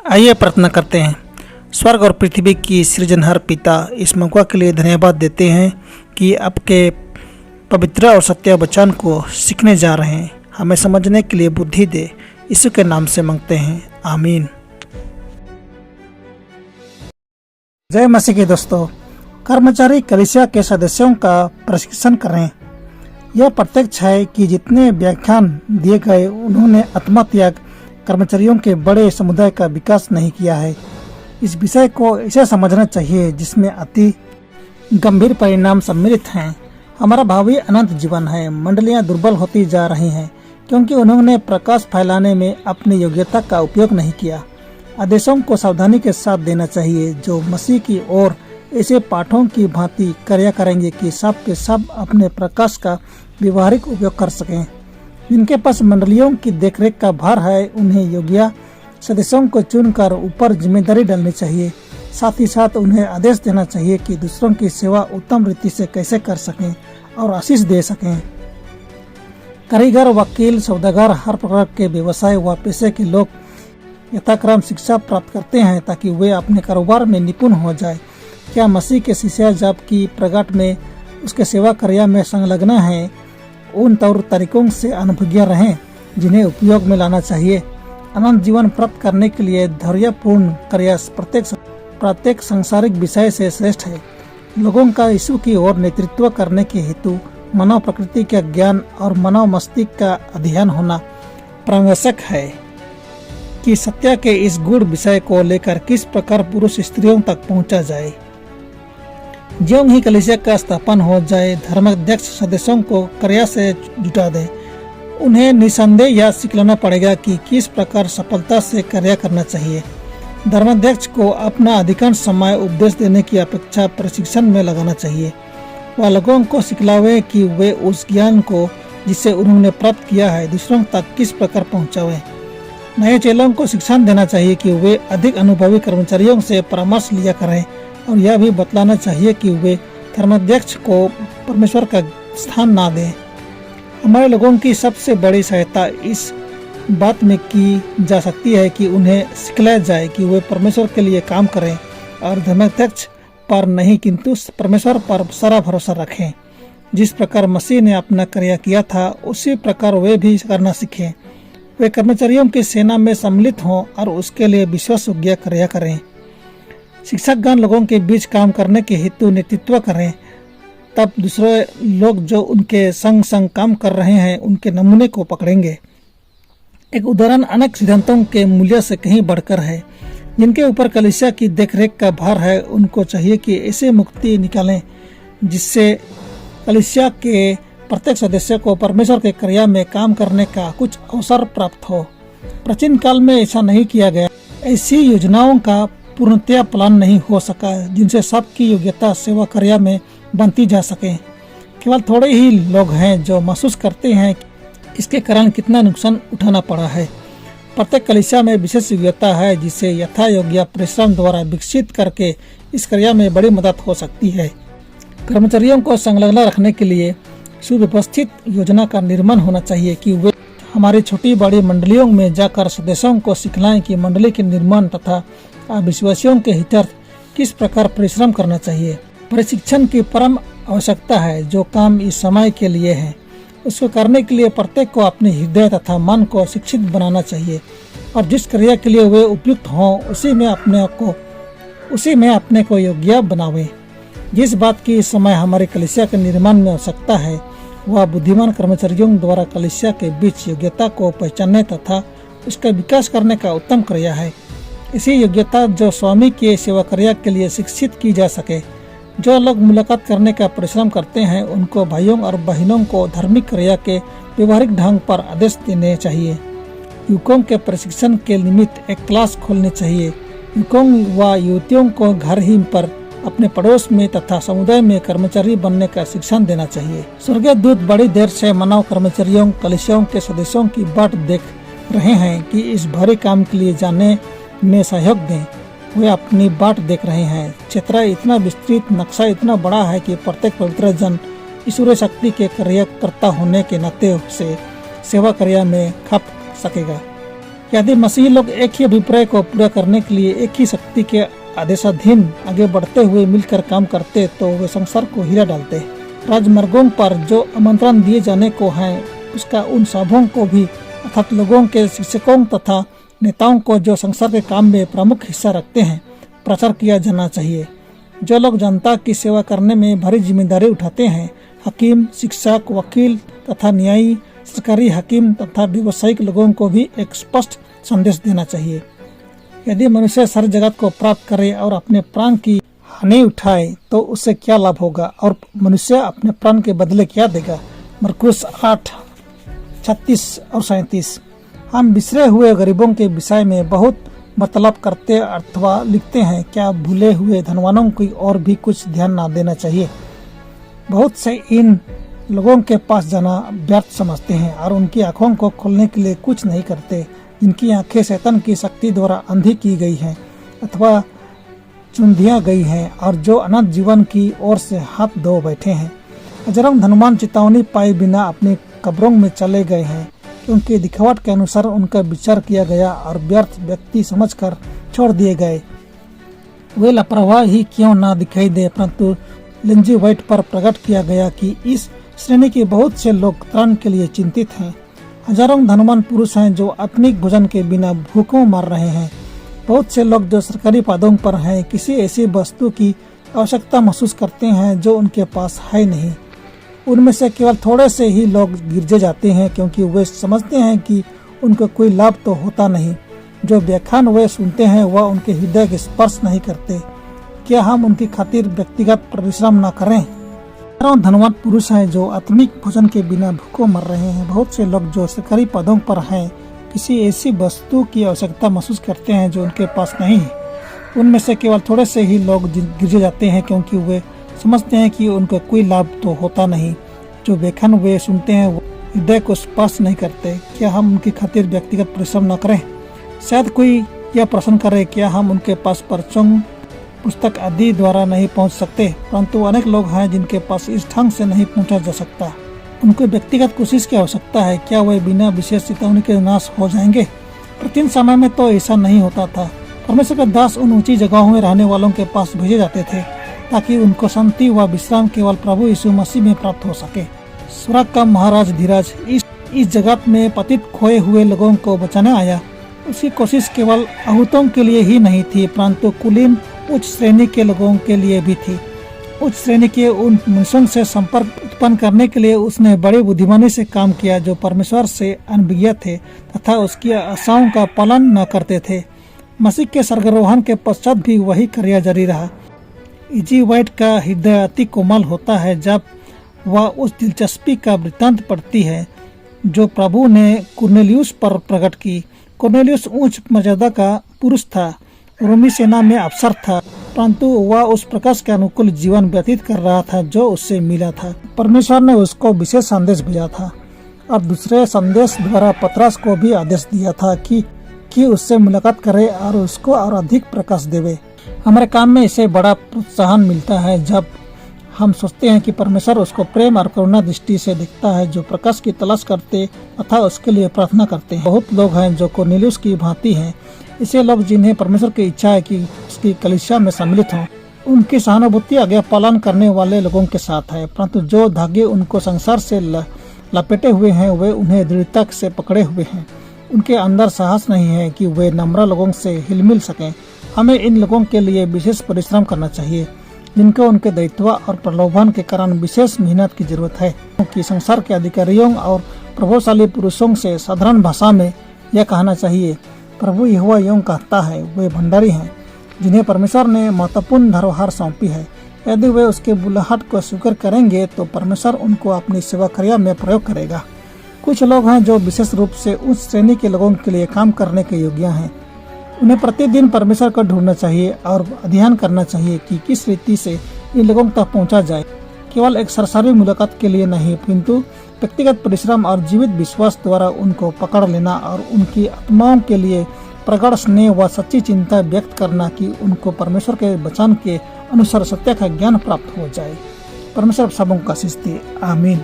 आइए प्रार्थना करते हैं। स्वर्ग और पृथ्वी की सृजनहार पिता, इस मौका के लिए धन्यवाद देते हैं कि आपके पवित्र और सत्य वचन को सीखने जा रहे हैं। हमें समझने के लिए बुद्धि दे, यीशु के नाम से मांगते हैं, आमीन। जय मसीह के दोस्तों, कर्मचारी कलीसिया के सदस्यों का प्रशिक्षण करें। यह प्रत्यक्ष है कि जितने व्याख्यान दिए गए उन्होंने आत्मत्याग कर्मचारियों के बड़े समुदाय का विकास नहीं किया है। इस विषय को ऐसा समझना चाहिए जिसमें अति गंभीर परिणाम सम्मिलित हैं। हमारा भावी अनंत जीवन है। मंडलियां दुर्बल होती जा रही हैं क्योंकि उन्होंने प्रकाश फैलाने में अपनी योग्यता का उपयोग नहीं किया। आदेशों को सावधानी के साथ देना चाहिए जो मसीह की ओर ऐसे पाठों की भांति कार्य करेंगे कि सब के सब अपने प्रकाश का व्यवहारिक उपयोग कर सकें। जिनके पास मंडलियों की देखरेख का भार है, उन्हें योग्य सदस्यों को चुनकर ऊपर जिम्मेदारी डालनी चाहिए। साथ ही साथ उन्हें आदेश देना चाहिए कि दूसरों की सेवा उत्तम रीति से कैसे कर सकें और आशीष दे सकें। कारीगर, वकील, सौदागर, हर प्रकार के व्यवसाय व पेशे के लोग यथाक्रम शिक्षा प्राप्त करते हैं ताकि वे अपने कारोबार में निपुण हो जाए। क्या मसीह के शिष्य जबकि प्रगट में उसके सेवा कार्य में संलग्न हैं, उन तौर तरीकों से अनुभवज्ञ रहें जिन्हें उपयोग में लाना चाहिए। अनंत जीवन प्राप्त करने के लिए धैर्यपूर्ण कार्य प्रत्येक सांसारिक विषय से श्रेष्ठ है। लोगों का यीशु की ओर नेतृत्व करने के हेतु मानव प्रकृति का ज्ञान और मानव मस्तिष्क का अध्ययन होना प्रावश्यक है कि सत्य के इस गूढ़ विषय को लेकर किस प्रकार पुरुष स्त्रियों तक पहुंचा जाए। ज्यों ही कलीसिया का स्थापन हो जाए, धर्माध्यक्ष सदस्यों को कार्य से जुटा दे। उन्हें निसंदेह यह सिखलाना पड़ेगा कि किस प्रकार सफलता से कार्य करना चाहिए। धर्माध्यक्ष को अपना अधिकांश समय उपदेश देने की अपेक्षा प्रशिक्षण में लगाना चाहिए। वह लोगों को सिखलावे कि वे उस ज्ञान को जिसे उन्होंने प्राप्त किया है दूसरों तक किस प्रकार पहुंचावे। नए चेलों को शिक्षण देना चाहिए कि वे अधिक अनुभवी कर्मचारियों से परामर्श लिया करें और यह भी बतलाना चाहिए कि वे धर्माध्यक्ष को परमेश्वर का स्थान ना दें। हमारे लोगों की सबसे बड़ी सहायता इस बात में की जा सकती है कि उन्हें सिखलाया जाए कि वे परमेश्वर के लिए काम करें और धर्माध्यक्ष पर नहीं किंतु परमेश्वर पर सारा भरोसा रखें। जिस प्रकार मसीह ने अपना कार्य किया था उसी प्रकार वे भी करना सीखें। वे कर्मचारियों की सेना में सम्मिलित हों और उसके लिए विश्वासयोग्य कार्य करें। शिक्षकगण लोगों के बीच काम करने के हेतु नेतृत्व करें। तब दूसरे लोग जो उनके संग संग काम कर रहे हैं उनके नमूने को पकड़ेंगे। एक उदाहरण अनेक सिद्धांतों के मूल्य से कहीं बढ़कर है। जिनके ऊपर कलीसिया की देखरेख का भार है उनको चाहिए कि ऐसे मुक्ति निकालें जिससे कलीसिया के प्रत्येक सदस्य को परमेश्वर के कार्य में काम करने का कुछ अवसर प्राप्त हो। प्राचीन काल में ऐसा नहीं किया गया। ऐसी योजनाओं का पूर्णतया प्लान नहीं हो सका जिनसे सबकी योग्यता सेवा कार्य में बनती जा सके। केवल थोड़े ही लोग हैं जो महसूस करते हैं इसके कारण कितना नुकसान उठाना पड़ा है। प्रत्येक कलीसिया में विशेष योग्यता है जिसे यथा योग्य परिश्रम द्वारा विकसित करके इस कार्य में बड़ी मदद हो सकती है। कर्मचारियों को संलग्न रखने के लिए सुव्यवस्थित योजना का निर्माण होना चाहिए कि वे हमारी छोटी बड़ी मंडलियों में जाकर सदस्यों को सिखलाएं कि मंडली के निर्माण तथा विश्वासियों के हितार्थ किस प्रकार परिश्रम करना चाहिए। प्रशिक्षण की परम आवश्यकता है जो काम इस समय के लिए है। उसको करने के लिए प्रत्येक को अपने हृदय तथा मन को शिक्षित बनाना चाहिए और जिस कार्य के लिए वे उपयुक्त हों उसी में अपने को योग्य बनावे। जिस बात की इस समय हमारे कलीसिया के निर्माण में आवश्यकता है वह बुद्धिमान कर्मचारियों द्वारा कलीसिया के बीच योग्यता को पहचानने तथा उसका विकास करने का उत्तम कार्य है। इसी योग्यता जो स्वामी के सेवा कार्य के लिए शिक्षित की जा सके। जो लोग मुलाकात करने का परिश्रम करते हैं उनको भाइयों और बहनों को धार्मिक कार्य के व्यवहारिक ढंग पर आदेश देने चाहिए। युवकों के प्रशिक्षण के निमित्त एक क्लास खोलनी चाहिए। युवकों व युवतियों को घर ही पर अपने पड़ोस में तथा समुदाय में कर्मचारी बनने का शिक्षण देना चाहिए। स्वर्गीय दूत बड़ी देर से मानव कर्मचारियों कलीसियाओं के सदस्यों की बाट देख रहे हैं कि इस भारी काम के लिए जाने में सहयोग दें। वे अपनी बाट देख रहे हैं। क्षेत्र इतना विस्तृत, नक्शा इतना बड़ा है कि प्रत्येक पवित्र जन ईश्वरीय शक्ति के कार्यकर्ता होने के नाते से सेवा कार्य में खप सकेगा। यदि मसीही लोग एक ही अभिप्राय को पूरा करने के लिए एक ही शक्ति के आदेशाधीन आगे बढ़ते हुए मिलकर काम करते तो वे संसार को हिला डालते। राजमार्गों पर जो आमंत्रण दिए जाने को है उसका उन सबों को भी अर्थात लोगों के शिक्षकों तथा नेताओं को जो संसार के काम में प्रमुख हिस्सा रखते हैं प्रचार किया जाना चाहिए। जो लोग जनता की सेवा करने में भारी जिम्मेदारी उठाते हैं, हकीम, शिक्षक, वकील तथा न्यायी, सरकारी हकीम तथा व्यावसायिक लोगों को भी एक स्पष्ट संदेश देना चाहिए। यदि मनुष्य सारी जगत को प्राप्त करे और अपने प्राण की हानि उठाए तो उससे क्या लाभ होगा और मनुष्य अपने प्राण के बदले क्या देगा। मरकुस 8:36 और 37। हम बिसरे हुए गरीबों के विषय में बहुत वार्तालाप करते अथवा लिखते हैं। क्या भूले हुए धनवानों की और भी कुछ ध्यान न देना चाहिए। बहुत से इन लोगों के पास जाना व्यर्थ समझते हैं और उनकी आंखों को खोलने के लिए कुछ नहीं करते, जिनकी आंखें शैतान की शक्ति द्वारा अंधी की गई हैं अथवा चुंधिया गई हैं और जो अनंत जीवन की ओर से हाथ धो बैठे हैं। हजारों धनवान चेतावनी पाए बिना अपनी कब्रों में चले गए हैं, क्योंकि दिखावट के अनुसार उनका विचार किया गया और व्यर्थ व्यक्ति समझकर छोड़ दिए गए। वे लापरवाह ही क्यों ना दिखाई दे, परंतु लिंजी वाइट पर प्रकट किया गया कि इस श्रेणी के बहुत से लोग त्राण के लिए चिंतित हैं। हजारों धनवान पुरुष हैं जो आत्मिक भोजन के बिना भूखों मर रहे हैं। बहुत से लोग जो सरकारी पदों पर हैं किसी ऐसी वस्तु की आवश्यकता महसूस करते हैं जो उनके पास है नहीं। उनमें से केवल थोड़े से ही लोग गिरजे जाते हैं, क्योंकि वे समझते हैं कि उनको कोई लाभ तो होता नहीं। जो व्याख्यान वे सुनते हैं वह उनके हृदय के स्पर्श नहीं करते। क्या हम उनकी खातिर व्यक्तिगत परिश्रम न करें। धनवान पुरुष हैं जो आत्मिक भोजन के बिना भूखों मर रहे हैं। बहुत से लोग जो सरकारी पदों पर हैं किसी ऐसी वस्तु की आवश्यकता महसूस करते हैं जो उनके पास नहीं है। उनमें से केवल थोड़े से ही लोग गिरजे जाते हैं, क्योंकि वे समझते हैं कि उनको कोई लाभ तो होता नहीं। जो व्याख्यान वे सुनते हैं वो हृदय को स्पर्श नहीं करते। क्या हम उनकी खातिर व्यक्तिगत परिश्रम न करें। शायद कोई यह प्रश्न करे, क्या हम उनके पास पर्चों, पुस्तक आदि द्वारा नहीं पहुंच सकते। परंतु अनेक लोग हैं जिनके पास इस ढंग से नहीं पहुंचा जा सकता। उनको व्यक्तिगत कोशिश की आवश्यकता है। क्या वे बिना विशेष चेतावनी के नाश हो जाएंगे। प्राचीन समय में तो ऐसा नहीं होता था। परमेश्वर के दास उन ऊंची जगहों में रहने वालों के पास भेजे जाते थे ताकि उनको शांति व विश्राम केवल प्रभु यीशु मसीह में प्राप्त हो सके। स्वर्ग का महाराज धीरज इस जगत में पतित खोए हुए लोगों को बचाने आया। उसकी कोशिश केवल आहूतों के लिए ही नहीं थी, परंतु कुलीन उच्च श्रेणी के लोगों के लिए भी थी। उच्च श्रेणी के उन मनुष्यों से संपर्क उत्पन्न करने के लिए उसने बड़ी बुद्धिमानी से काम किया जो परमेश्वर से अनभिज्ञ थे तथा उसकी आशाओं का पालन न करते थे। मसीह के स्वर्गारोहण के पश्चात भी वही कार्य जारी रहा। इजी वाइट का हृदय अति कोमल होता है जब वह उस दिलचस्पी का वृत्तांत पढ़ती है जो प्रभु ने कुर्नेलियुस पर प्रकट की। कुर्नेलियुस उच्च मर्यादा का पुरुष था, रोमी सेना में अफसर था, परंतु वह उस प्रकाश के अनुकूल जीवन व्यतीत कर रहा था जो उससे मिला था। परमेश्वर ने उसको विशेष संदेश भेजा था और दूसरे संदेश द्वारा पतरस को भी आदेश दिया था कि उससे मुलाकात करे और उसको और अधिक प्रकाश देवे। हमारे काम में इसे बड़ा प्रोत्साहन मिलता है जब हम सोचते हैं कि परमेश्वर उसको प्रेम और करुणा दृष्टि से देखता है जो प्रकाश की तलाश करते तथा उसके लिए प्रार्थना करते हैं। बहुत लोग हैं जो कुर्नेलियुस की भांति हैं, ऐसे लोग जिन्हें परमेश्वर की इच्छा है कि उसकी कलीसिया में सम्मिलित हों। उनकी सहानुभूति आज्ञा पालन करने वाले लोगों के साथ है, परंतु जो धागे उनको संसार से लपेटे हुए हैं वे उन्हें दृढ़ता से पकड़े हुए हैं। उनके अंदर साहस नहीं है कि वे नम्र लोगों से हिलमिल सकें। हमें इन लोगों के लिए विशेष परिश्रम करना चाहिए जिनको उनके दायित्व और प्रलोभन के कारण विशेष मेहनत की जरूरत है। क्योंकि संसार के अधिकारियों और प्रभावशाली पुरुषों से साधारण भाषा में यह कहना चाहिए, प्रभु यहोवा यूं कहता है, वे भंडारी हैं जिन्हें परमेश्वर ने महत्वपूर्ण धरोहर सौंपी है। यदि वे उसके बुलाहट को स्वीकार करेंगे तो परमेश्वर उनको अपनी सेवा कार्य में प्रयोग करेगा। कुछ लोग हैं जो विशेष रूप से उच्च श्रेणी के लोगों के लिए काम करने के योग्य हैं। उन्हें प्रतिदिन परमेश्वर को ढूंढना चाहिए और अध्ययन करना चाहिए कि किस रीति से इन लोगों तक पहुंचा जाए। केवल एक सरसरी मुलाकात के लिए नहीं, किंतु व्यक्तिगत परिश्रम और जीवित विश्वास द्वारा उनको पकड़ लेना और उनकी आत्माओं के लिए प्रगाढ़ स्नेह व सच्ची चिंता व्यक्त करना कि उनको परमेश्वर के वचन के अनुसार सत्य का ज्ञान प्राप्त हो जाए। परमेश्वर सबों का आशीष दे। आमीन।